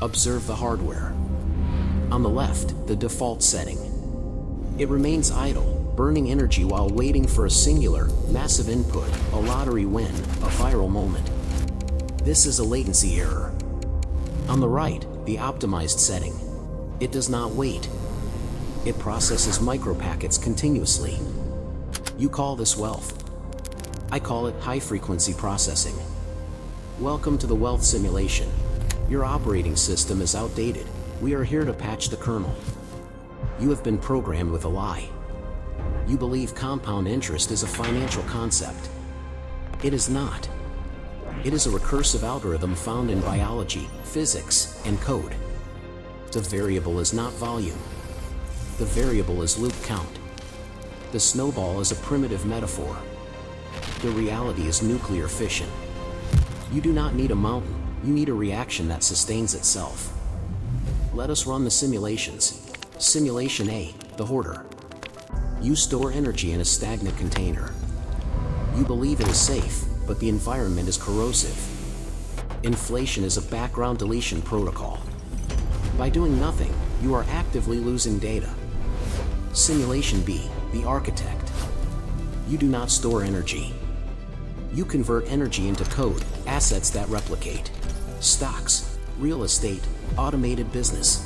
Observe the hardware. On the left, the default setting. It remains idle, burning energy while waiting for a singular, massive input, a lottery win, a viral moment. This is a latency error. On the right, the optimized setting. It does not wait. It processes micropackets continuously. You call this wealth. I call it high-frequency processing. Welcome to the wealth simulation. Your operating system is outdated. We are here to patch the kernel. You have been programmed with a lie. You believe compound interest is a financial concept. It is not. It is a recursive algorithm found in biology, physics, and code. The variable is not volume. The variable is loop count. The snowball is a primitive metaphor. The reality is nuclear fission. You do not need a mountain, you need a reaction that sustains itself. Let us run the simulations. Simulation A, the hoarder. You store energy in a stagnant container. You believe it is safe, but the environment is corrosive. Inflation is a background deletion protocol. By doing nothing, you are actively losing data. Simulation B, the architect. You do not store energy. You convert energy into code, assets that replicate. Stocks, real estate, automated business.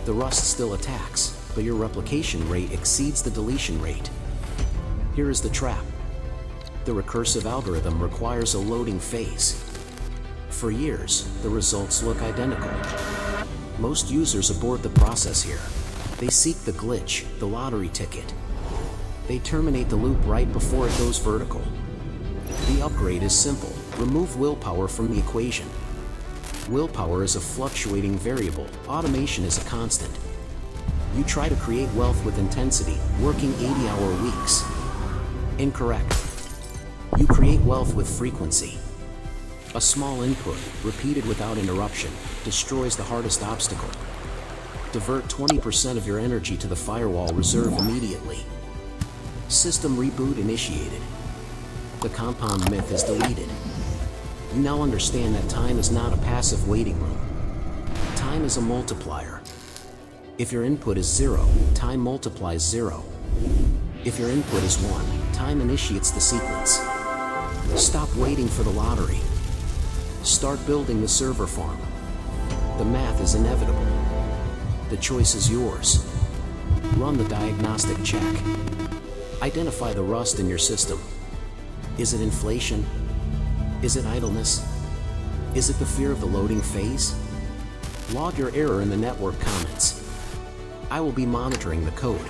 The rust still attacks, but your replication rate exceeds the deletion rate. Here is the trap. The recursive algorithm requires a loading phase. For years, the results look identical. Most users abort the process here. They seek the glitch, the lottery ticket. They terminate the loop right before it goes vertical. The upgrade is simple. Remove willpower from the equation. Willpower is a fluctuating variable. Automation is a constant. You try to create wealth with intensity, working 80-hour weeks. Incorrect. You create wealth with frequency. A small input, repeated without interruption, destroys the hardest obstacle. Divert 20% of your energy to the firewall reserve immediately. System reboot initiated. The compound myth is deleted. You now understand that time is not a passive waiting room. Time is a multiplier. If your input is 0, time multiplies 0. If your input is 1, time initiates the sequence. Stop waiting for the lottery. Start building the server farm. The math is inevitable. The choice is yours. Run the diagnostic check. Identify the rust in your system. Is it inflation? Is it idleness? Is it the fear of the loading phase? Log your error in the network comments. I will be monitoring the code.